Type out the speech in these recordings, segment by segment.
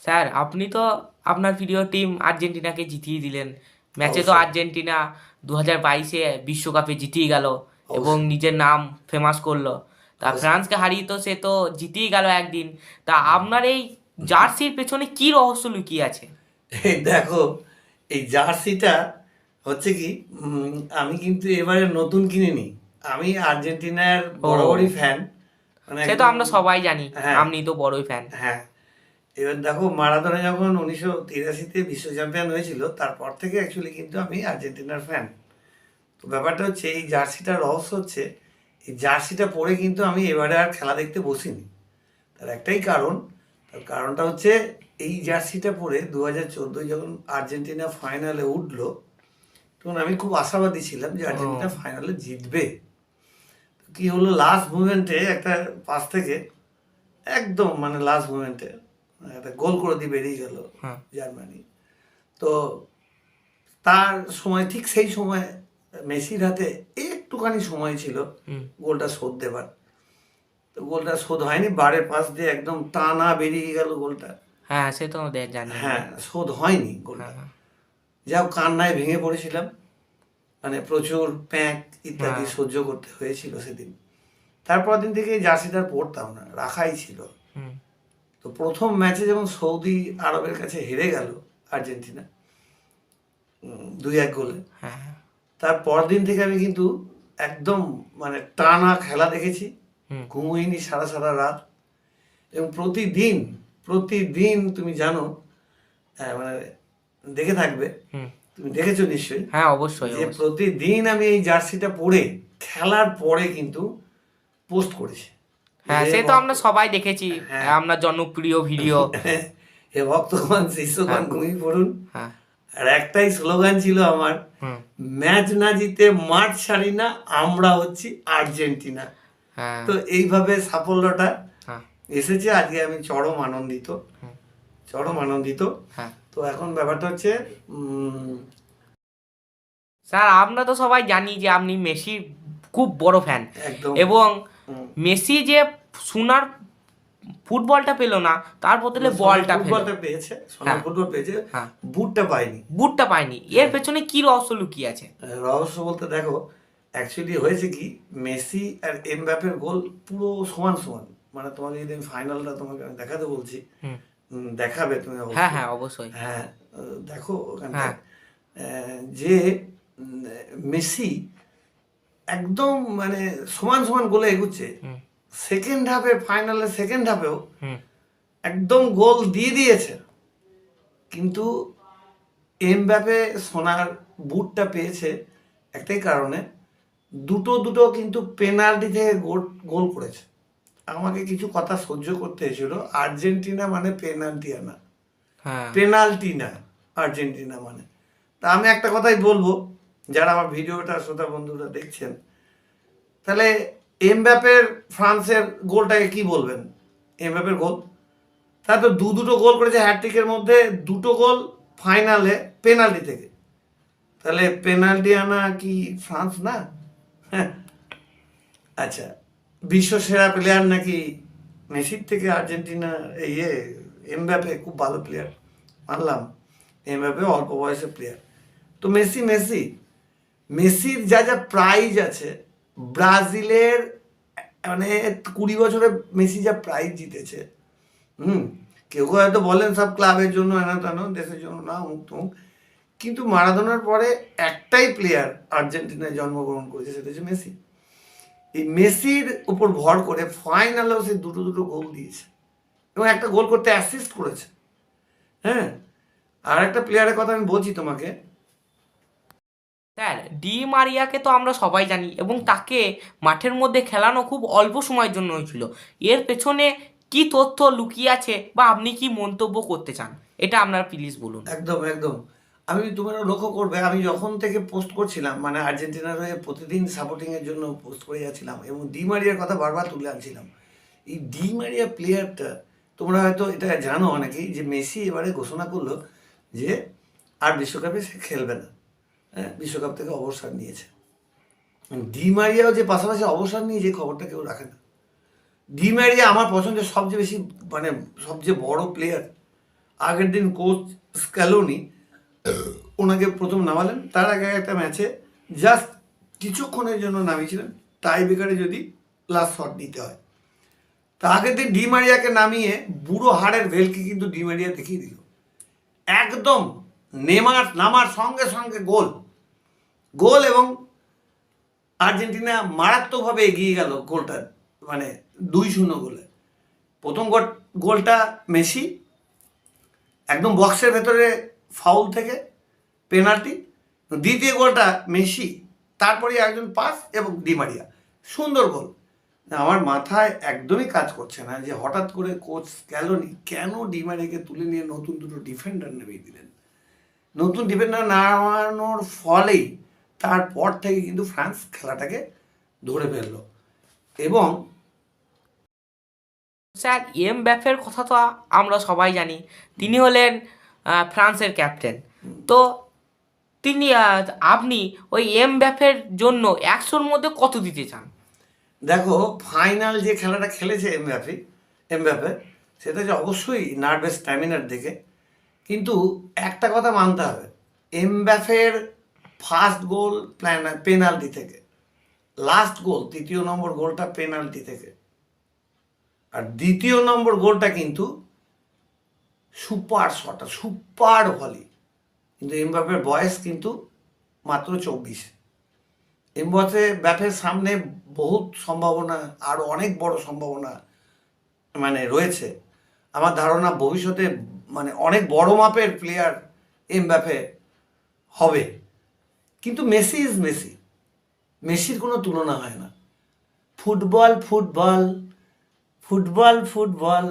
Sir আপনি তো আপনার প্রিয় টিম আর্জেন্টিনাকে জিতিয়ে দিলেন। ম্যাচে তো অবশ্যই। আর্জেন্টিনা 2022-এ বিশ্বকাপে জিতিয়ে গেল এবং অবশ্যই। নিজের নাম ফেমাস করলো। তা অবশ্যই। ফ্রান্সকে হারিয়ে তো সে তো জিতেই গেল একদিন। তা হুম। আপনার এই জার্সির পেছনে কি রহস্য লুকিয়ে আছে? এই দেখো, এই জার্সিটা হচ্ছে কি, আমি কিন্তু এবারে নতুন কিনিনি। আমি আর্জেন্টিনার বরাবরই ও, ফ্যান, মানে সে তো একদম। আমরা সবাই জানি। হ্যাঁ। আপনি তো বড়ই ফ্যান। হ্যাঁ। এবার দেখো, মারাদোনা যখন 1983-তে বিশ্ব চ্যাম্পিয়ন হয়েছিল, তারপর থেকে অ্যাকচুয়ালি কিন্তু আমি আর্জেন্টিনার ফ্যান। তো ব্যাপারটা হচ্ছে, এই জার্সিটার রহস্য হচ্ছে, এই জার্সিটা পরে কিন্তু আমি এবারে আর খেলা দেখতে বসিনি। তার একটাই কারণ। তার কারণটা হচ্ছে, এই জার্সিটা পরে 2014 যখন আর্জেন্টিনা ফাইনালে উঠলো, তখন আমি খুব আশাবাদী ছিলাম যে আর্জেন্টিনা ও। ফাইনালে জিতবে। তো কি হলো, লাস্ট মুমেন্টে একটা পাস থেকে একদম, মানে লাস্ট মোমেন্টে একটা গোল করে দিয়ে বেরিয়ে গেল হ্যাঁ। জার্মানি। তো তার সময়, ঠিক সেই সময় মেসির হাতে একটুখানি সময় ছিল হুম। গোলটা শোধ দেবার। তো গোলটা শোধ হয়নি, বারের পাশ দিয়ে একদম টানা বেরিয়ে গেল গোলটা। হ্যাঁ, সে তো জানি আমরা। হ্যাঁ, শোধ হয়নি হ্যাঁ, গোলটা। হ্যাঁ। যাও, কান্নায় ভেঙে পড়েছিলাম, মানে প্রচুর প্যাঁক ইত্যাদি হ্যাঁ। সহ্য করতে হয়েছিল সেদিন। তারপর দিন থেকে এই জার্সিটা আর পরতাম না, রাখাই ছিল। হুম। তো প্রথম ম্যাচে যখন সৌদি আরবের কাছে হেরে গেল আর্জেন্টিনা 2-1 গোলে, হ্যাঁ, হ্যাঁ। তার পরদিন থেকে আমি কিন্তু একদম, মানে টানা খেলা দেখেছি। হুম। ঘুমোইনি সারা সারা রাত। এবং প্রতিদিন, প্রতিদিন তুমি জানো, মানে দেখে থাকবে, হুম। তুমি দেখেছো নিশ্চয়ই, হ্যাঁ, অবশ্যই যে অবশ্যই। প্রতিদিন আমি এই জার্সিটা পরে খেলার পরে কিন্তু পোস্ট করেছি যে, হ্যাঁ, হে সে তো ভক্ত। আমরা সবাই দেখেছি। হ্যাঁ। আপনার জনপ্রিয় ভিডিও। হে ভক্তগণ, শিষ্যগণ, হ্যাঁ, ঘুমিয়ে পড়ুন। হ্যাঁ। আর একটাই স্লোগান ছিল আমার, হুম। ম্যাচ না জিতে মাঠ ছাড়ি না, আমরা হচ্ছি আর্জেন্টিনা। হ্যাঁ, তো এইভাবে সাফল্যটা হ্যাঁ। এসেছে। আজকে আমি চরম আনন্দিত, হুম। চরম আনন্দিত। হ্যাঁ। তো এখন ব্যাপারটা হচ্ছে, উম, স্যার আমরা তো সবাই জানি যে আপনি মেসির খুব বড় ফ্যান। একদম। এবং উম, মেসি যে সোনার ফুটবলটা পেলো না, তার বদলে সোনার বলটা পেলো। ফুটবলটা পেয়েছে, সোনার হ্যাঁ, ফুটবল পেয়েছে, হ্যাঁ। বুটটা পাইনি। বুটটা পায়নি, এর হ্যাঁ। পেছনে কি রহস্য লুকিয়ে আছে? রহস্য বলতে দেখো, অ্যাকচুয়ালি হয়েছে কি, মেসি আর এমবাপের গোল পুরো সমান সমান। মানে তোমাকে যদি আমি ফাইনালটা তোমাকে আমি দেখাতে বলছি, হুম। দেখাবে তুমি হ্যাঁ, অবশ্যই। হ্যাঁ, অবশ্যই। হ্যাঁ। দেখো হ্যাঁ। ওখানটায়, যে উম, মেসি একদম, মানে সমান সমান গোলে এগুচ্ছে। হুম। সেকেন্ড হাফে, ফাইনালে সেকেন্ড হাফেও হুম। একদম গোল দিয়ে দিয়েছে। কিন্তু এমবাপে সোনার বুটটা পেয়েছে একটাই কারণে, দুটো দুটো কিন্তু পেনাল্টি থেকে গোল গোল করেছে। আমাকে কিছু কথা সহ্য করতে হয়েছিল। আর্জেন্টিনা মানে পেনাল্টি আনা, হ্যাঁ। পেনাল্টি না আর্জেন্টিনা মানে। তা আমি একটা কথাই বলবো, যারা আমার ভিডিওটা শ্রোতা বন্ধুরা দেখছেন, তাহলে এমবাপের ফ্রান্সের গোলটাকে কি বলবেন? এমবাপের গোল, তার তো দুটো গোল করেছে হ্যাটট্রিকের মধ্যে, দুটো গোল ফাইনালে পেনাল্টি থেকে। তাহলে পেনাল্টি আনা কি ফ্রান্স না? হ্যাঁ। আচ্ছা, বিশ্বসেরা প্লেয়ার নাকি মেসির থেকে আর্জেন্টিনা, ইয়ে এমবাপে খুব ভালো প্লেয়ার, মানলাম। এমবাপে অল্প বয়সের প্লেয়ার। তো মেসি, মেসি, মেসির যা যা প্রাইজ আছে, ব্রাজিলের, মানে 20 বছরে মেসি যা প্রাইজ জিতেছে, হুম, কেউ কেউ হয়তো বলেন সব ক্লাবের জন্য, এনা তেন, দেশের জন্য না, অমুক তমুক। কিন্তু মারাদোনার পরে একটাই প্লেয়ার আর্জেন্টিনায় জন্মগ্রহণ করেছে, সেটা হচ্ছে মেসি। এই মেসির উপর ভর করে ফাইনালেও সে দুটো দুটো গোল দিয়েছে, এবং একটা গোল করতে অ্যাসিস্ট করেছে। হ্যাঁ। আর একটা প্লেয়ারের কথা আমি বলছি তোমাকে। স্যার ডি মারিয়াকে তো আমরা সবাই জানি এবং তাকে মাঠের মধ্যে খেলানো খুব অল্প সময়ের জন্য হয়েছিল। এর পেছনে কি তথ্য লুকিয়ে আছে বা আপনি কি মন্তব্য করতে চান, এটা আপনার প্লিজ বলুন। একদম, একদম। আমি, তোমরা লক্ষ্য করবে, আমি যখন থেকে পোস্ট করছিলাম, মানে আর্জেন্টিনার হয়ে প্রতিদিন সাপোর্টিংয়ের জন্য পোস্ট করে যাচ্ছিলাম, এবং ডি মারিয়ার কথা বারবার তুলে আনছিলাম। এই ডি মারিয়া প্লেয়ারটা, তোমরা হয়তো এটা জানো অনেকেই, যে মেসি এবারে ঘোষণা করলো যে আর বিশ্বকাপে সে খেলবে না। হ্যাঁ, বিশ্বকাপ থেকে অবসর নিয়েছে। ডি মারিয়াও যে পাশাপাশি অবসর নিয়ে, যে খবরটা কেউ রাখে না। ডি মারিয়া আমার পছন্দের সবচেয়ে বেশি, মানে সবচেয়ে বড় প্লেয়ার, আগের দিন কোচ স্ক্যালোনি ওনাকে প্রথম নামালেন, তার আগে একটা ম্যাচে জাস্ট কিছুক্ষণের জন্য নামিয়েছিলেন টাই ব্রেকারে যদি লাস্ট শট দিতে হয়। তা আগের দিন ডি মারিয়াকে নামিয়ে বুড়ো হাড়ের ভেলকি কিন্তু ডি মারিয়া দেখিয়ে দিল, একদম নামার সঙ্গে সঙ্গে গোল গোল এবং আর্জেন্টিনা মারাত্মকভাবে এগিয়ে গেল গোলটা, মানে 2-0 গোলে। প্রথম গোলটা মেসি একদম বক্সের ভেতরে ফাউল থেকে পেনাল্টি, দ্বিতীয় গোলটা মেসি, তারপরে একজন পাস এবং ডি মারিয়া, সুন্দর গোল। আমার মাথায় একদমই কাজ করছে না যে হঠাৎ করে কোচ স্ক্যালোনি কেন ডি মারিয়াকে তুলে নিয়ে নতুন দুটো ডিফেন্ডার নেমে দিলেন। নতুন ডিফেন্ডার নামানোর ফলেই তারপর থেকে কিন্তু ফ্রান্স খেলাটাকে ধরে ফেললো। এবং স্যার এমবাপ্পের কথা তো আমরা সবাই জানি, তিনি হলেন ফ্রান্সের ক্যাপ্টেন। তো তিনি আপনি ওই এমবাপ্পের জন্য 100-র মধ্যে কত দিতে চান? দেখো, ফাইনাল যে খেলাটা খেলেছে এমবাপ্পে সেটা যে অবশ্যই নার্ভাস স্ট্যামিনার দেখে, কিন্তু একটা কথা মানতে হবে, এমবাপ্পের ফার্স্ট গোল পেনাল্টি থেকে, লাস্ট গোল 3 নম্বর গোলটা পেনাল্টি থেকে, আর 2 নম্বর গোলটা কিন্তু সুপার শট, সুপার ভলি। কিন্তু এমবাপ্পের বয়স কিন্তু মাত্র 24। এমবাপ্পের সামনে বহুত সম্ভাবনা, আরও অনেক বড় সম্ভাবনা মানে রয়েছে। আমার ধারণা ভবিষ্যতে মানে অনেক বড় মাপের প্লেয়ার এমবাপ্পে হবে। কিন্তু মেসি ইজ মেসি, মেসির কোনো তুলনা হয় না। Football football football football,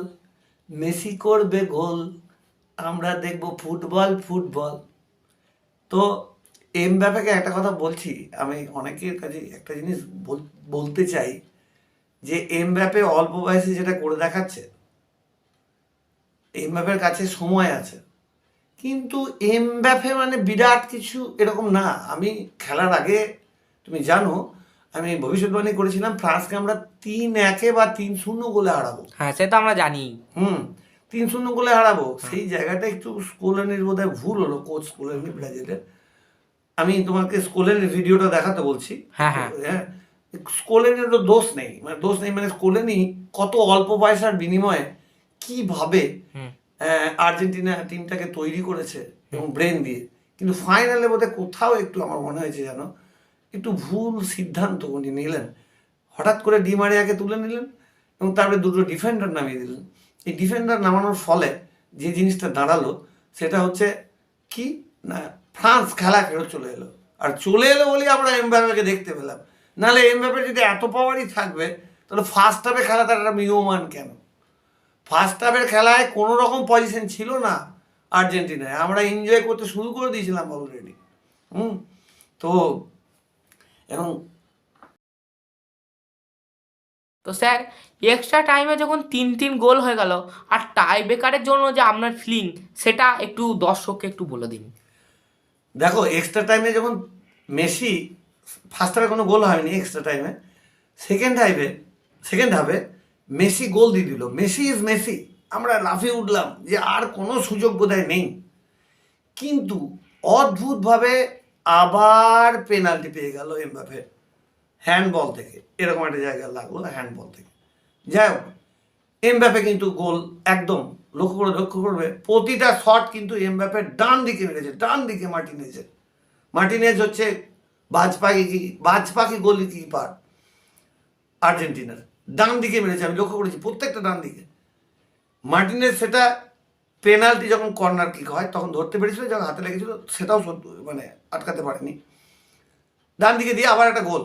Messi করবে গোল, আমরা দেখব ফুটবল ফুটবল। তো এমবাপ্পেকে একটা কথা বলছি, আমি অনেকের কাছে একটা জিনিস বলতে চাই যে এমবাপ্পে অল্প বয়সে যেটা করে দেখাচ্ছে, এমবাপ্পের কাছে সময় আছে, কিন্তু এমবাপ্পে মানে বিরাট কিছু এরকম না। আমি খেলার আগে তুমি জানো আমি ভবিষ্যৎবাণী করেছিলাম ফ্রান্সকে আমরা 3-1 বা 3-0 গোলে হারাবো। হ্যাঁ, সেটা আমরা জানি। 3-0 গোলে হারাবো। সেই জায়গাটা একটু স্কোলেনির বোধহয় ভুল হলো, কোচ স্কোলেনি ব্রাজিলের। আমি তোমাকে স্কোলেনির ভিডিওটা দেখাতে বলছি। হ্যাঁ। স্কোলেনিরও দোষ নেই, মানে স্কোলেনি কত অল্প পয়সার বিনিময়ে কিভাবে আর্জেন্টিনা টিমটাকে তৈরি করেছে এবং ব্রেন দিয়ে, কিন্তু ফাইনালে বোধহয় কোথাও একটু আমার মনে হয়েছে যেন একটু ভুল সিদ্ধান্ত উনি নিলেন। হঠাৎ করে ডি মারিয়াকে তুলে নিলেন এবং তারপরে দুটো ডিফেন্ডার নামিয়ে দিলেন। এই ডিফেন্ডার নামানোর ফলে যে জিনিসটা দাঁড়ালো সেটা হচ্ছে কি না, ফ্রান্স খেলা ফেরত চলে এলো। আর চলে এলো বলেই আমরা এমবাপ্পেকে দেখতে পেলাম, নাহলে এমবাপ্পে যদি এত পাওয়ারই থাকবে তাহলে ফার্স্ট হাফে খেলাটা একটা মিয়মান কেন? ফার্স্ট হাফের খেলায় কোনো রকম পজিশন ছিল না আর্জেন্টিনায়, আমরা এনজয় করতে শুরু করে দিয়েছিলাম অলরেডি। তো এবং তো স্যার এক্সট্রা টাইমে যখন 3-3 গোল হয়ে গেল আর টাই ব্রেকারের জন্য যে আপনার ফিলিং, সেটা একটু দর্শককে একটু বলে দিন। দেখো, এক্সট্রা টাইমে যখন মেসি, ফার্স্ট হাফে কোনো গোল হয়নি, এক্সট্রা টাইমে সেকেন্ড হাফে মেসি গোল দিয়ে দিল। মেসি ইজ মেসি, আমরা লাফিয়ে উঠলাম যে আর কোনো সুযোগ বোধহয় নেই। কিন্তু অদ্ভুতভাবে আবার পেনাল্টি পেয়ে গেল এমবাপ্পে, হ্যান্ডবল থেকে, এরকম একটা জায়গায় লাগলো হ্যান্ডবল থেকে। যাই হোক, এমবাপ্পে কিন্তু গোল একদম লক্ষ্য করবে প্রতিটা শট কিন্তু এমবাপ্পের ডান দিকে মেরেছে, ডান দিকে মার্টিনেজ হচ্ছে বাজপাখি গোলকিপার আর্জেন্টিনার, ডান দিকে মেরেছে, আমি লক্ষ্য করেছি প্রত্যেকটা ডান দিকে। মার্টিনেজ সেটা পেনাল্টি যখন কর্নার কিক হয় তখন ধরতে পেরেছিল, যখন হাতে লেগেছিল সেটাও মানে আটকাতে পারেনি, ডান দিকে দিয়ে আবার একটা গোল।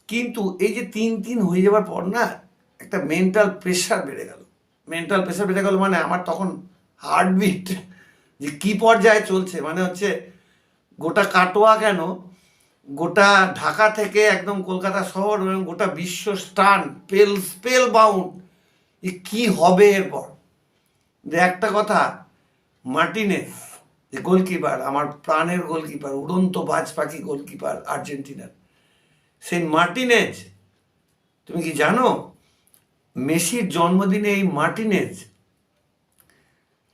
কিন্তু এই যে 3-3 হয়ে যাওয়ার পর না একটা মেন্টাল প্রেশার বেড়ে গেল মানে আমার তখন হার্টবিট যে কি পর্যায়ে চলছে, মানে হচ্ছে গোটা কাটোয়া কেন, গোটা ঢাকা থেকে একদম কলকাতা শহর এবং গোটা বিশ্ব স্টান স্পেল বাউন্ড, যে কী হবে এরপর। যে একটা কথা, মার্টিনেজ যে গোলকিপার, আমার প্রাণের গোলকিপার, উড়ন্ত বাজ পাখি গোলকিপার আর্জেন্টিনার, সেই মার্টিনেজ, তুমি কি জানো মেসির জন্মদিনে এই মার্টিনেজ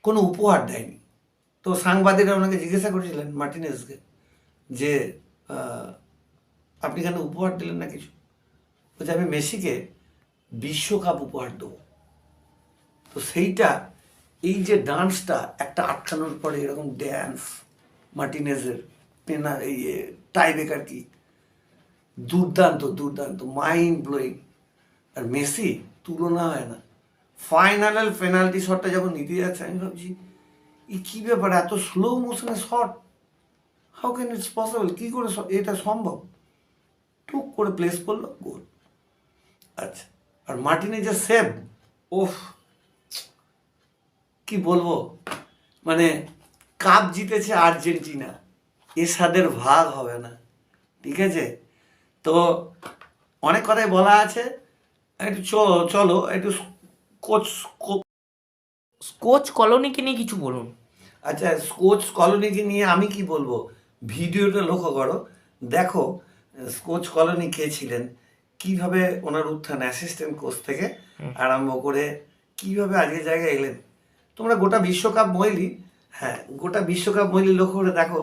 কোনো উপহার দেয়নি। তো সাংবাদিকরা ওনাকে জিজ্ঞাসা করেছিলেন মার্টিনেজকে যে আপনি কেন উপহার দিলেন না কিছু? বলছে আমি মেসিকে বিশ্বকাপ উপহার দেবো। তো সেইটা, এই যে ডান্সটা, একটা আটকানোর পরে এরকম ড্যান্স মার্টিনেজের এই টাইব্রেকার কি, দুর্দান্ত দুর্দান্ত, মাইন্ড ব্লোয়িং। আর মেসি তুলনা হয় না। ফাইনাল পেনাল্টি শটটা যখন নিতে যাচ্ছে আমি ভাবছি এই কী ব্যাপার, এত স্লো মোশনে shot, how can it's possible, কী করে এটা সম্ভব? টুক করে প্লেস করলো, গোল। আচ্ছা, আর মার্টিনেজের সেভ, ওফ কি বলবো, মানে কাপ জিতেছে আর্জেন্টিনা, এ স্বাদের ভাগ হবে না, ঠিক আছে? তো অনেক কথাই বলা আছে, একটু চলো একটু কোচ, স্কোচ কলোনিকে নিয়ে কিছু বলুন। আচ্ছা স্কোচ কলোনিকে নিয়ে আমি কি বলবো, ভিডিওটা লক্ষ্য করো, দেখো স্কোচ কলোনি কে ছিলেন, কিভাবে ওনার উত্থান অ্যাসিস্ট্যান্ট কোচ থেকে আরম্ভ করে কিভাবে আজকের জায়গায় এলেন। তোমরা গোটা বিশ্বকাপ মহিলি, হ্যাঁ গোটা বিশ্বকাপ মহিলি লক্ষ্য করে দেখো,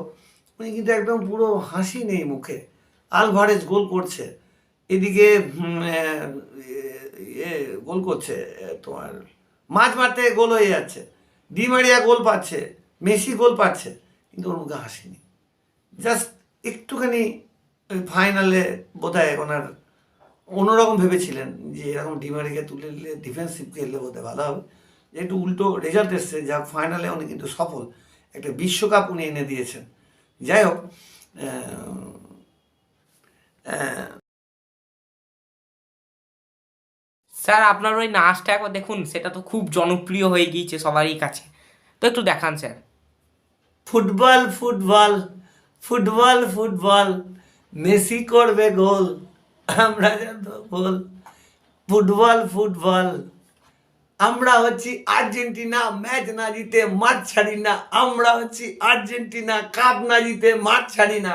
উনি কিন্তু একদম পুরো হাসি নেই মুখে। আলভারেজ গোল করছে, এদিকে গোল করছে, তোমার মাঝ মারতে গোল হয়ে যাচ্ছে, ডি মারিয়া গোল পাচ্ছে, মেসি গোল পাচ্ছে, কিন্তু ওর মুখে হাসি নেই। জাস্ট একটুখানি ওই ফাইনালে বোধহয় ওনার অন্যরকম ভেবেছিলেন যে এরকম ডিমারিকে তুলে নিলে ডিফেন্সিভ খেললে বোধহয় ভালো হবে, যে একটু উল্টো রেজাল্ট এসছে। যা ফাইনালে উনি কিন্তু সফল, একটা বিশ্বকাপ উনি এনে দিয়েছেন। যাই হোক, স্যার আপনার ওই নাচটা একবার দেখুন, সেটা তো খুব জনপ্রিয় হয়ে গিয়েছে সবারই কাছে, তো একটু দেখান sir. Football football football football, Messi করবে গোল, আমরা যত বল, ফুটবল ফুটবল, আমরা হচ্ছি আর্জেন্টিনা, ম্যাচ না জিতে মাঠ ছাড়ি না, আমরা হচ্ছি আর্জেন্টিনা, কাপ না জিতে মাঠ ছাড়ি না।